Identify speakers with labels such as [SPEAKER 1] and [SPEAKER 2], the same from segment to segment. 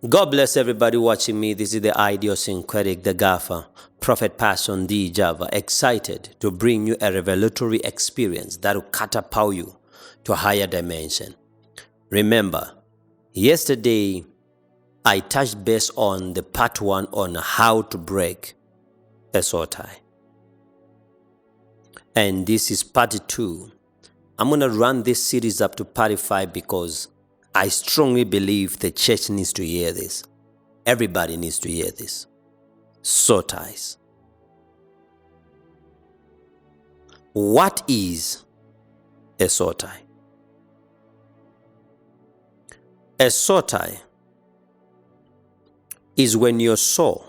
[SPEAKER 1] God bless everybody watching me. This is the idiosyncratic, the gaffer, Prophet Passion D Java, excited to bring you a revelatory experience that will catapult you to a higher dimension. Remember, yesterday I touched base on the part 1 on how to break a soul tie. And this is part 2. I'm going to run this series up to part 5 because I strongly believe the church needs to hear this. Everybody needs to hear this. Soul ties. What is a soul tie? A soul tie is when your soul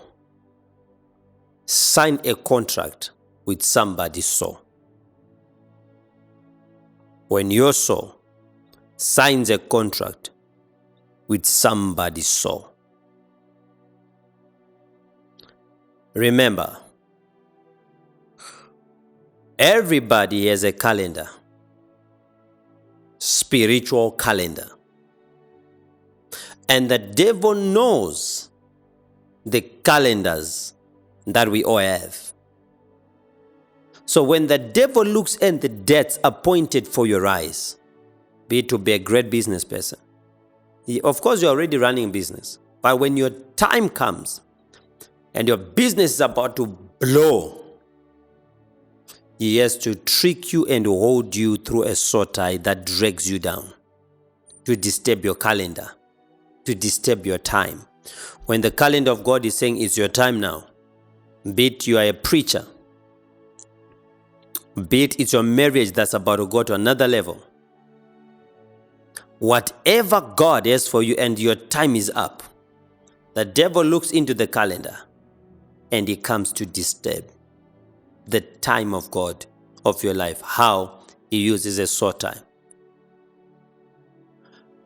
[SPEAKER 1] signs a contract with somebody's soul. When your soul signs a contract with somebody's soul. Remember, everybody has a calendar, spiritual calendar. And the devil knows the calendars that we all have. So when the devil looks at the dates appointed for your rise, be it to be a great business person. Of course, you're already running a business. But when your time comes and your business is about to blow, he has to trick you and hold you through a soul tie that drags you down, to disturb your calendar, to disturb your time. When the calendar of God is saying it's your time now, be it you are a preacher, be it it's your marriage that's about to go to another level, whatever God has for you and your time is up, the devil looks into the calendar and he comes to disturb the time of God of your life. How? He uses a soul tie.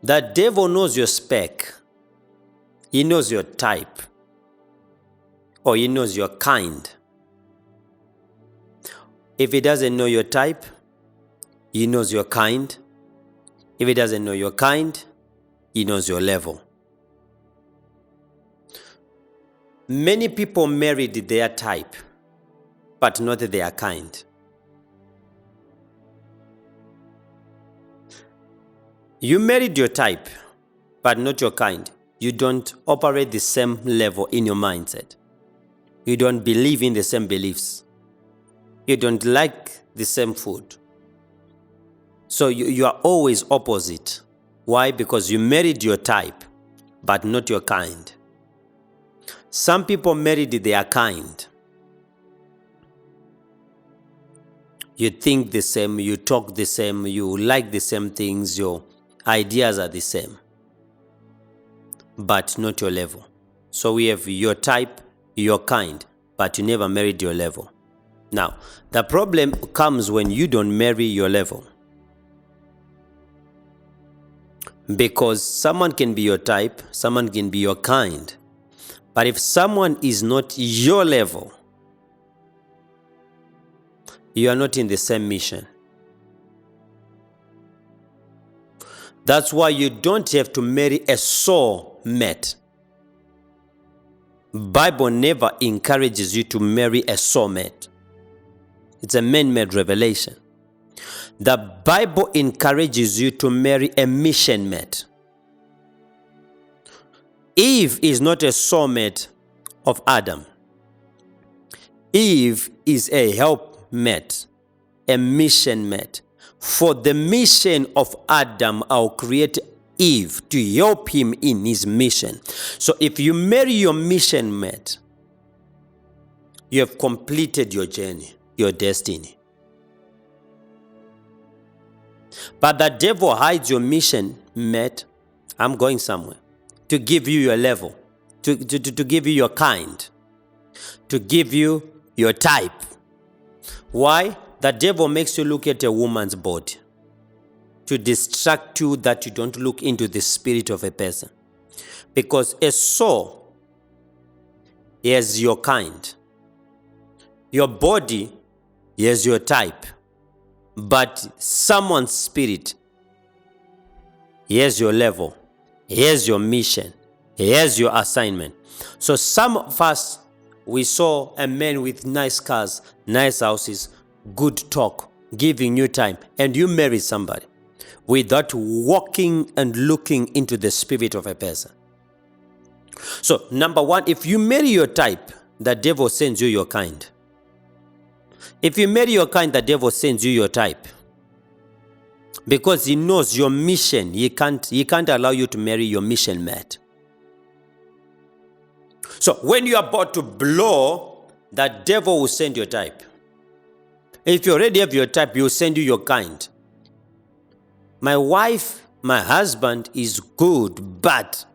[SPEAKER 1] The devil knows your spec. He knows your type. Or he knows your kind. If he doesn't know your type, he knows your kind. If he doesn't know your kind, he knows your level. Many people married their type, but not their kind. You married your type, but not your kind. You don't operate the same level in your mindset. You don't believe in the same beliefs. You don't like the same food. So you are always opposite. Why? Because you married your type, but not your kind. Some people married their kind. You think the same, you talk the same, you like the same things, your ideas are the same, but not your level. So we have your type, your kind, but you never married your level. Now, the problem comes when you don't marry your level. Because someone can be your type, someone can be your kind. But if someone is not your level, you are not in the same mission. That's why you don't have to marry a soulmate. Bible never encourages you to marry a soulmate. It's a man-made revelation. The Bible encourages you to marry a mission mate. Eve is not a soulmate of Adam. Eve is a helpmate, a mission mate. For the mission of Adam, I'll create Eve to help him in his mission. So if you marry your mission mate, you have completed your journey, your destiny. But the devil hides your mission mate. I'm going somewhere. To give you your level. To give you your kind. To give you your type. Why? The devil makes you look at a woman's body. To distract you that you don't look into the spirit of a person. Because a soul is your kind. Your body is your type. But someone's spirit, here's your level, here's your mission, Here's your assignment. So some of us, we saw a man with nice cars, nice houses, good talk, giving you time, and you marry somebody without walking and looking into the spirit of a person. So number one, if you marry your type, the devil sends you your kind. If you marry your kind, the devil sends you your type. Because he knows your mission. He can't allow you to marry your mission mate. So when you're about to blow, the devil will send your type. If you already have your type, he will send you your kind. My wife, my husband is good, but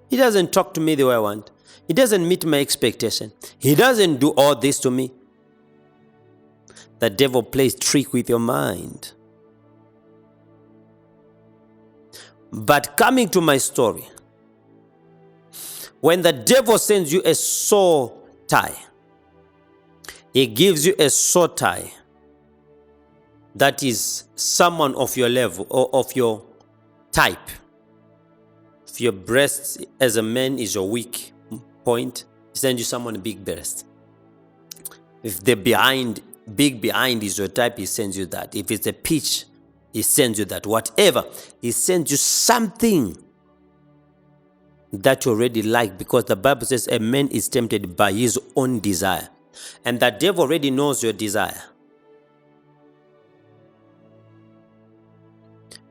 [SPEAKER 1] he doesn't talk to me the way I want. He doesn't meet my expectation. He doesn't do all this to me. The devil plays trick with your mind. But coming to my story, when the devil sends you a soul tie, he gives you a soul tie that is someone of your level or of your type. If your breast as a man is your weak point, he sends you someone big breast. If the big behind is your type, he sends you that. If it's a peach, he sends you that. Whatever, he sends you something that you already like, because the Bible says a man is tempted by his own desire. And the devil already knows your desire.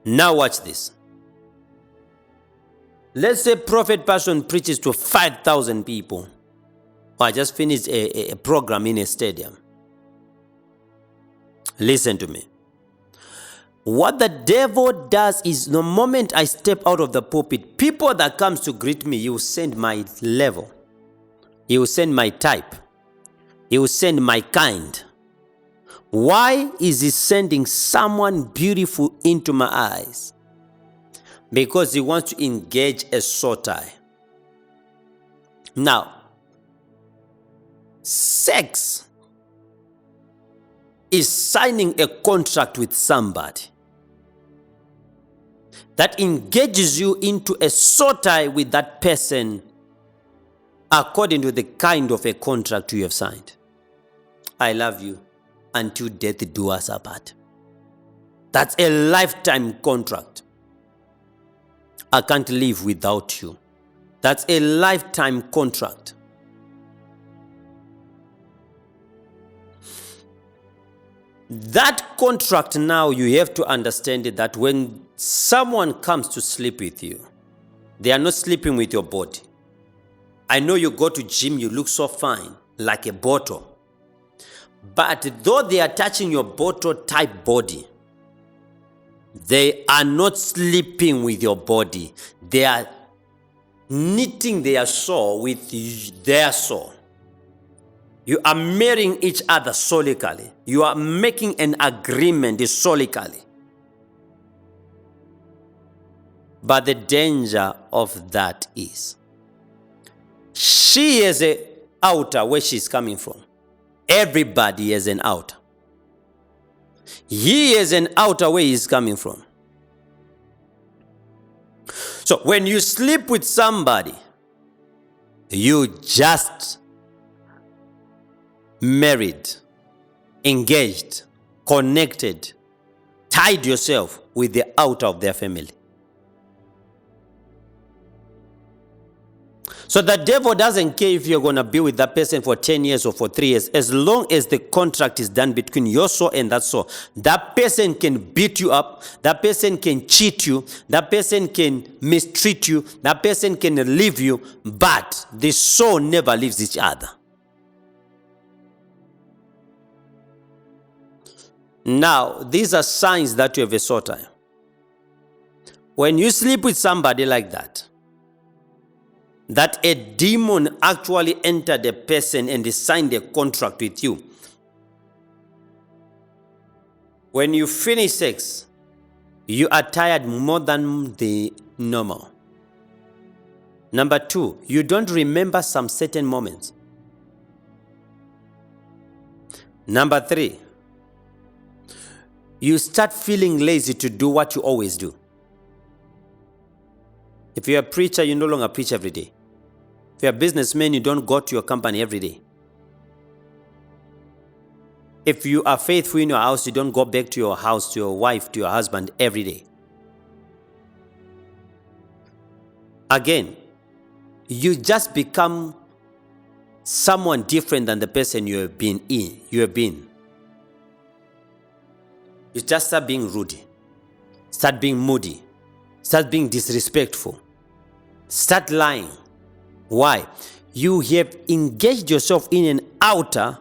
[SPEAKER 1] Now watch this. Let's say Prophet Passion preaches to 5,000 people. I just finished a program in a stadium. Listen to me. What the devil does is, the moment I step out of the pulpit, people that comes to greet me, he will send my level. He will send my type. He will send my kind. Why is he sending someone beautiful into my eyes? Because he wants to engage a soul tie. Now, sex is signing a contract with somebody that engages you into a soul tie with that person according to the kind of a contract you have signed. I love you until death do us apart. That's a lifetime contract. I can't live without you. That's a lifetime contract. That contract, now you have to understand it, that when someone comes to sleep with you, they are not sleeping with your body. I know you go to gym, you look so fine, like a bottle. But though they are touching your bottle type body, they are not sleeping with your body. They are knitting their soul with their soul. You are marrying each other solically. You are making an agreement solically. But the danger of that is, she has an outer where she's coming from. Everybody has an outer. He has an outer where he's coming from. So when you sleep with somebody, you just married, engaged, connected, tied yourself with the outer of their family. So the devil doesn't care if you're going to be with that person for 10 years or for 3 years. As long as the contract is done between your soul and that soul, that person can beat you up, that person can cheat you, that person can mistreat you, that person can leave you, but the soul never leaves each other. Now, these are signs that you have a soul tie. When you sleep with somebody like that a demon actually entered the person and they signed a contract with you. When you finish sex, you are tired more than the normal. Number 2, you don't remember some certain moments. Number 3, you start feeling lazy to do what you always do. If you're a preacher, you no longer preach every day. If you're a businessman, you don't go to your company every day. If you are faithful in your house, you don't go back to your house, to your wife, to your husband every day. Again, you just become someone different than the person you have been. You just start being rude, start being moody, start being disrespectful, start lying. Why? You have engaged yourself in an outer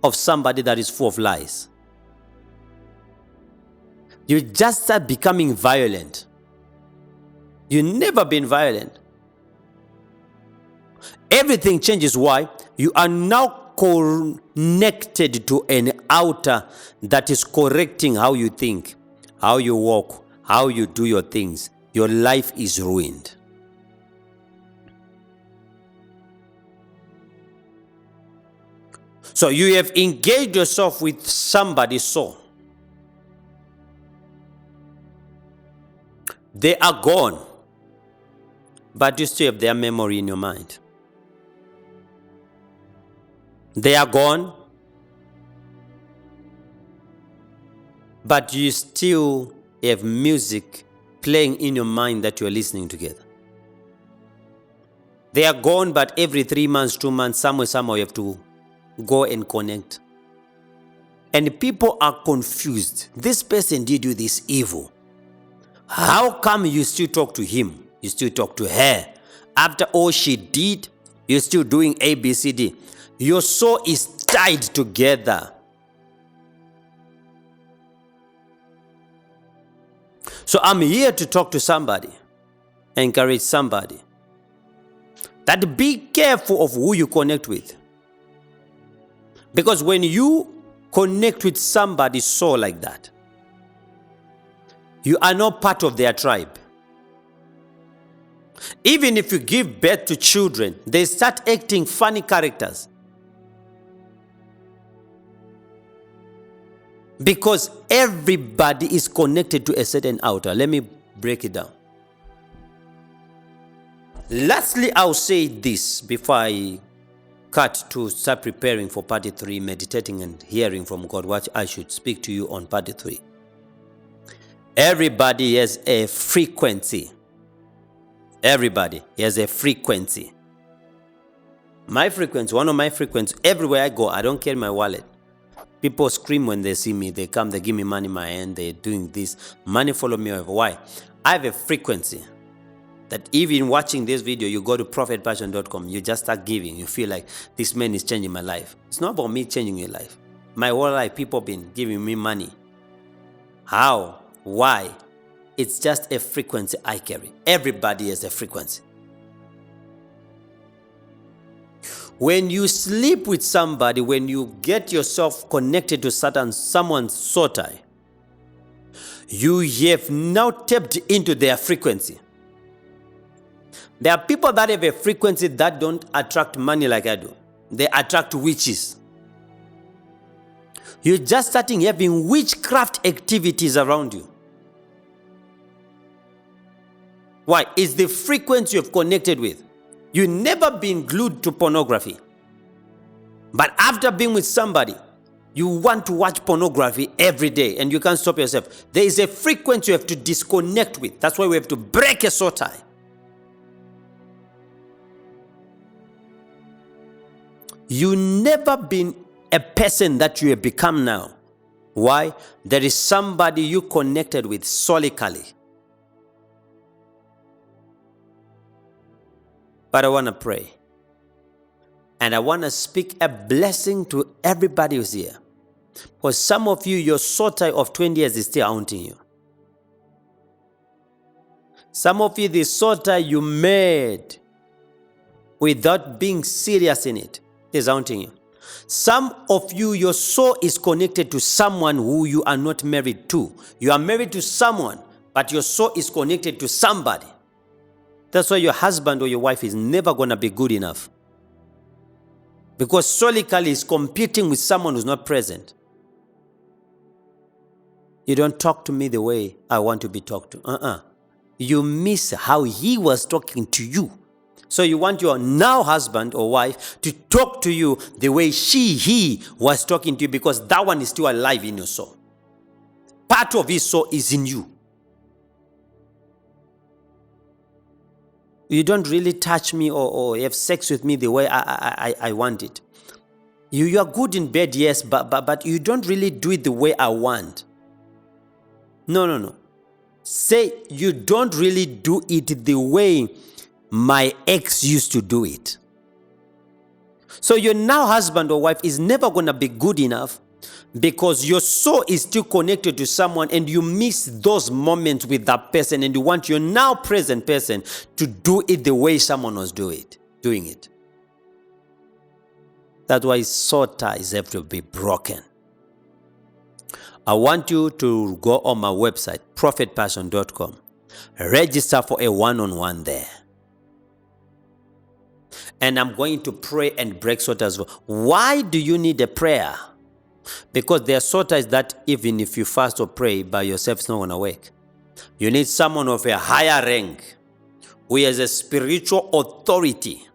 [SPEAKER 1] of somebody that is full of lies. You just start becoming violent. You've never been violent. Everything changes. Why? You are now connected to an outer that is correcting how you think, how you walk, how you do your things. Your life is ruined. So you have engaged yourself with somebody's soul. They are gone, but you still have their memory in your mind. They are gone, but you still have music playing in your mind that you are listening together. They are gone, but every 3 months, 2 months, somewhere you have to go and connect. And people are confused. This person did you this evil. How come you still talk to him? You still talk to her? After all she did, you're still doing A, B, C, D. Your soul is tied together. So I'm here to talk to somebody, encourage somebody, that be careful of who you connect with. Because when you connect with somebody's soul like that, you are not part of their tribe. Even if you give birth to children, they start acting funny characters. Because everybody is connected to a certain outer. Let me break it down. Lastly, I'll say this before I cut to start preparing for part 3, meditating and hearing from God what I should speak to you on part 3. Everybody has a frequency. Everybody has a frequency. My frequency, one of my frequencies, everywhere I go, I don't carry my wallet. People scream when they see me. They come, they give me money in my hand. They're doing this. Money follow me over. Why? I have a frequency that even watching this video, you go to prophetpassion.com, you just start giving. You feel like this man is changing my life. It's not about me changing your life. My whole life, people have been giving me money. How? Why? It's just a frequency I carry. Everybody has a frequency. When you sleep with somebody, when you get yourself connected to someone's soul tie, you have now tapped into their frequency. There are people that have a frequency that don't attract money like I do. They attract witches. You're just starting having witchcraft activities around you. Why? It's the frequency you've connected with. You've never been glued to pornography. But after being with somebody, you want to watch pornography every day and you can't stop yourself. There is a frequency you have to disconnect with. That's why we have to break a soul tie. You've never been a person that you have become now. Why? There is somebody you connected with solically. But I want to pray. And I want to speak a blessing to everybody who's here. For some of you, your soul tie of 20 years is still haunting you. Some of you, the soul tie you made without being serious in it is haunting you. Some of you, your soul is connected to someone who you are not married to. You are married to someone, but your soul is connected to somebody. That's why your husband or your wife is never going to be good enough. Because solically is competing with someone who's not present. You don't talk to me the way I want to be talked to. you miss how he was talking to you. So you want your now husband or wife to talk to you the way he was talking to you, because that one is still alive in your soul. Part of his soul is in you. You don't really touch me or have sex with me the way I want it. You are good in bed, yes, but you don't really do it the way I want. No. Say you don't really do it the way my ex used to do it. So your now husband or wife is never going to be good enough, because your soul is still connected to someone and you miss those moments with that person, and you want your now present person to do it the way someone was doing it. That's why soul ties have to be broken. I want you to go on my website, prophetpassion.com. Register for a one-on-one there. And I'm going to pray and break soul ties. Why do you need a prayer? Because there are soul ties that even if you fast or pray by yourself, it's not going to work. You need someone of a higher rank who has a spiritual authority,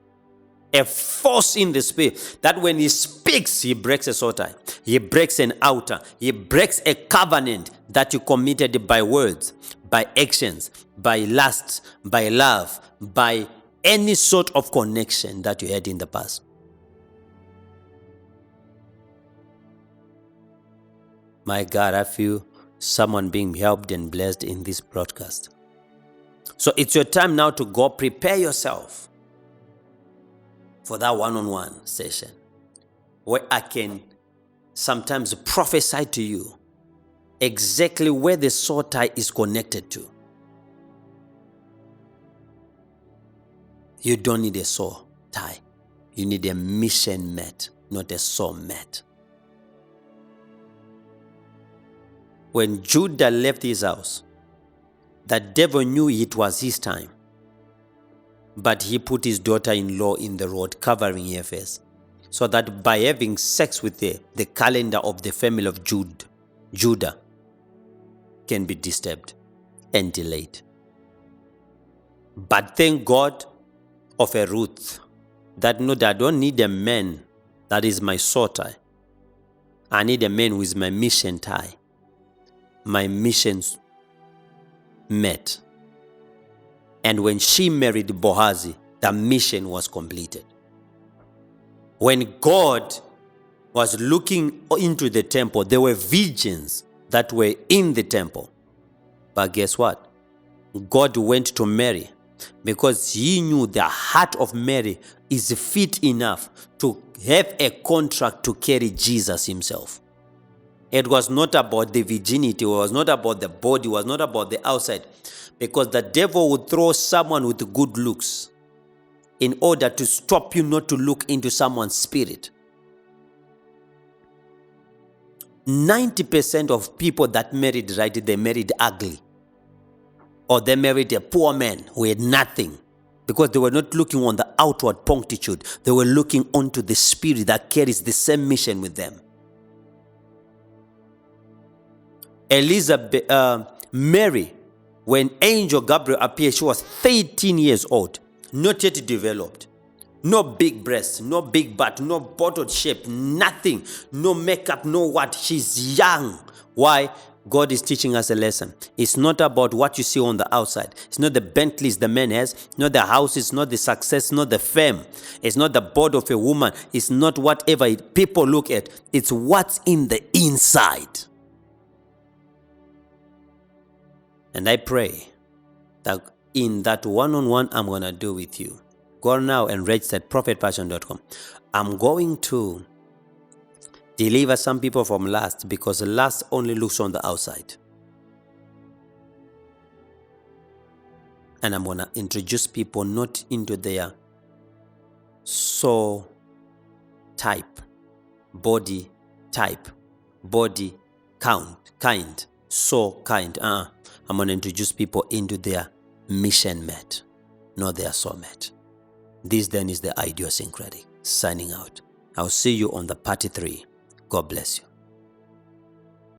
[SPEAKER 1] a force in the spirit, that when he speaks, he breaks a soul tie. He breaks an altar. He breaks a covenant that you committed by words, by actions, by lust, by love, by any sort of connection that you had in the past. My God, I feel someone being helped and blessed in this broadcast. So it's your time now to go prepare yourself for that one-on-one session where I can sometimes prophesy to you exactly where the soul tie is connected to. You don't need a soul tie. You need a mission mate, not a soul mate. When Judah left his house, the devil knew it was his time. But he put his daughter-in-law in the road, covering her face, so that by having sex with her, the calendar of the family of Judah can be disturbed and delayed. But thank God of a Ruth that know that I don't need a man that is my soul tie. I need a man who is my mission tie, my missions met. And when she married Boazi, the mission was completed. When God was looking into the temple, there were virgins that were in the temple. But guess what? God went to Mary because he knew the heart of Mary is fit enough to have a contract to carry Jesus himself. It was not about the virginity, it was not about the body, it was not about the outside. Because the devil would throw someone with good looks in order to stop you not to look into someone's spirit. 90% of people that married right, they married ugly. Or they married a poor man who had nothing. Because they were not looking on the outward punctitude. They were looking onto the spirit that carries the same mission with them. Mary, when Angel Gabriel appeared, she was 13 years old, not yet developed. No big breasts, no big butt, no bottled shape, nothing, no makeup, no what. She's young. Why? God is teaching us a lesson. It's not about what you see on the outside. It's not the Bentleys the man has, it's not the houses, not the success, not the fame. It's not the body of a woman. It's not whatever people look at. It's what's in the inside. And I pray that in that one-on-one I'm going to do with you, go now and register at prophetpassion.com. I'm going to deliver some people from lust, because lust only looks on the outside. And I'm going to introduce people not into their soul type, body type, body kind, soul kind. I'm going to introduce people into their mission mate, not their soul mate. This then is the idiosyncratic. Signing out. I'll see you on the party 3. God bless you.